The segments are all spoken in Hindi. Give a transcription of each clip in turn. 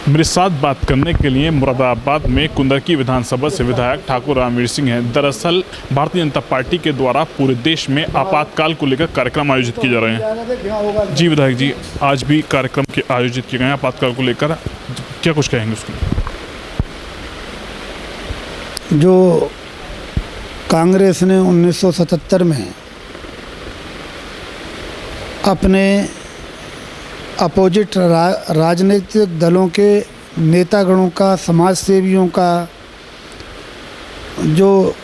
मेरे साथ बात करने के लिए मुरादाबाद में कुंदरकी विधानसभा से विधायक ठाकुर रामवीर सिंह हैं। दरअसल भारतीय जनता पार्टी के द्वारा पूरे देश में आपातकाल को लेकर कार्यक्रम आयोजित किए जा रहे हैं। जी विधायक जी, आज भी कार्यक्रम के आयोजित किए गए हैं आपातकाल को लेकर, क्या कुछ कहेंगे उसके? जो कांग्रेस ने 1977 में अपने अपोजिट राजनीतिक दलों के नेतागणों का, समाज सेवियों का जो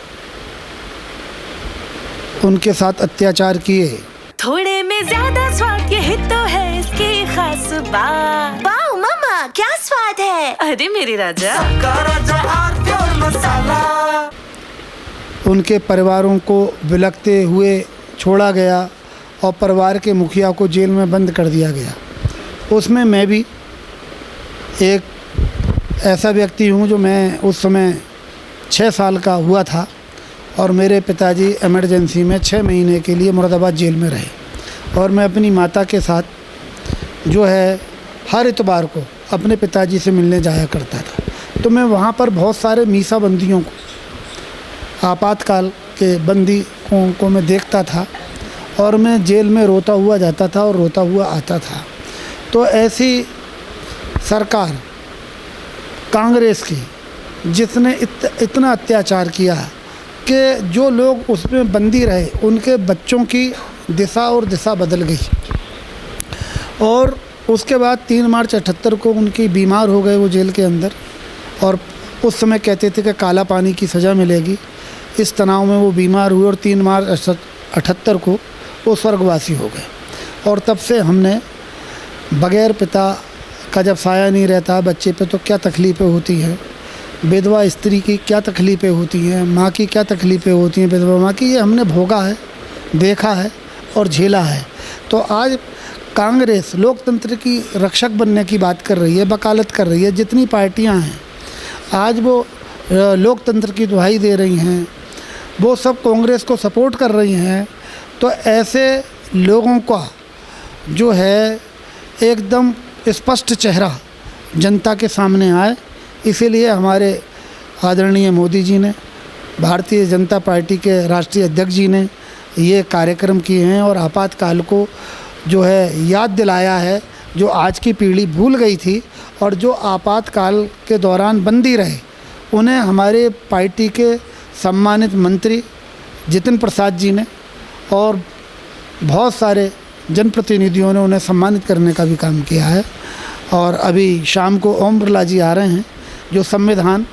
उनके साथ अत्याचार किए, थोड़े में ज्यादा स्वाद ये तो है इसकी खास बात। वाओ मामा क्या स्वाद है, अरे मेरे राजा मसाला। उनके परिवारों को विलखते हुए छोड़ा गया और परिवार के मुखिया को जेल में बंद कर दिया गया। उसमें मैं भी एक ऐसा व्यक्ति हूँ जो मैं उस समय 6 साल का हुआ था और मेरे पिताजी इमरजेंसी में 6 महीने के लिए मुरादाबाद जेल में रहे और मैं अपनी माता के साथ जो है हर इतवार को अपने पिताजी से मिलने जाया करता था। तो मैं वहाँ पर बहुत सारे मीसा बंदियों को, आपातकाल के बंदी को मैं देखता था और मैं जेल में रोता हुआ जाता था और रोता हुआ आता था। तो ऐसी सरकार कांग्रेस की, जिसने इतना अत्याचार किया कि जो लोग उसमें बंदी रहे उनके बच्चों की दिशा और दिशा बदल गई। और उसके बाद 3 मार्च 78 को उनकी बीमार हो गए वो जेल के अंदर, और उस समय कहते थे कि काला पानी की सज़ा मिलेगी। इस तनाव में वो बीमार हुए और 3 मार्च 78 को वो स्वर्गवासी हो गए। और तब से हमने बग़ैर पिता का जब साया नहीं रहता बच्चे पे तो क्या तकलीफ़ें होती हैं, विधवा स्त्री की क्या तकलीफ़ें होती हैं, माँ की क्या तकलीफ़ें होती हैं, विधवा माँ की, ये हमने भोगा है, देखा है और झेला है। तो आज कांग्रेस लोकतंत्र की रक्षक बनने की बात कर रही है, वकालत कर रही है। जितनी पार्टियाँ हैं आज वो लोकतंत्र की दुहाई दे रही हैं, वो सब कांग्रेस को सपोर्ट कर रही हैं। तो ऐसे लोगों का जो है एकदम स्पष्ट चेहरा जनता के सामने आए, इसीलिए हमारे आदरणीय मोदी जी ने, भारतीय जनता पार्टी के राष्ट्रीय अध्यक्ष जी ने ये कार्यक्रम किए हैं और आपातकाल को जो है याद दिलाया है, जो आज की पीढ़ी भूल गई थी। और जो आपातकाल के दौरान बंदी रहे उन्हें हमारे पार्टी के सम्मानित मंत्री जितिन प्रसाद जी ने और बहुत सारे जनप्रतिनिधियों ने उन्हें सम्मानित करने का भी काम किया है। और अभी शाम को ओम बिरला जी आ रहे हैं जो संविधान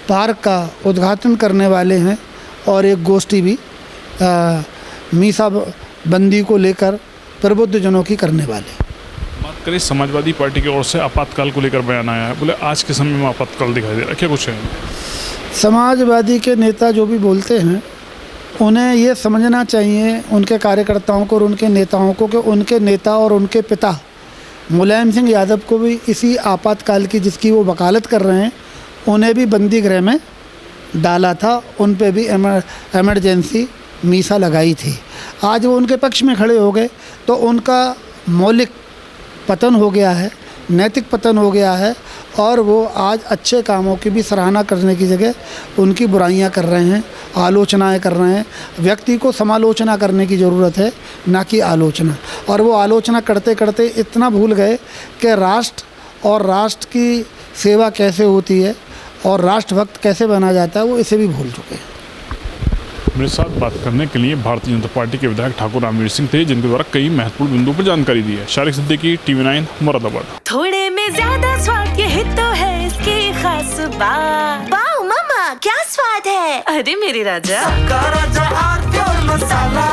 पार्क का उद्घाटन करने वाले हैं और एक गोष्ठी भी मीसा बंदी को लेकर प्रबुद्धजनों की करने वाले। बात करें समाजवादी पार्टी की ओर से आपातकाल को लेकर बयान आया है, बोले आज के समय में आपातकाल दिखाई दे रहा है, क्या कुछ है? समाजवादी के नेता जो भी बोलते हैं उन्हें ये समझना चाहिए, उनके कार्यकर्ताओं को और उनके नेताओं को, कि उनके नेता और उनके पिता मुलायम सिंह यादव को भी इसी आपातकाल की जिसकी वो वकालत कर रहे हैं उन्हें भी बंदी गृह में डाला था, उन पे भी इमरजेंसी मीसा लगाई थी। आज वो उनके पक्ष में खड़े हो गए तो उनका मौलिक पतन हो गया है, नैतिक पतन हो गया है और वो आज अच्छे कामों की भी सराहना करने की जगह उनकी बुराइयां कर रहे हैं, आलोचनाएं कर रहे हैं। व्यक्ति को समालोचना करने की ज़रूरत है, ना कि आलोचना। और वो आलोचना करते करते इतना भूल गए कि राष्ट्र और राष्ट्र की सेवा कैसे होती है और राष्ट्रभक्त कैसे बना जाता है, वो इसे भी भूल चुके हैं। मेरे साथ बात करने के लिए भारतीय जनता पार्टी के विधायक ठाकुर रामवीर सिंह थे, जिनके द्वारा कई महत्वपूर्ण बिंदुओं पर जानकारी दी है। शारिक सिद्दीकी, TV9 मुरादाबाद। थोड़े में ज्यादा स्वाद ये तो है इसकी खास बात। वाओ मामा क्या स्वाद है, अरे मेरे राजा मसाला।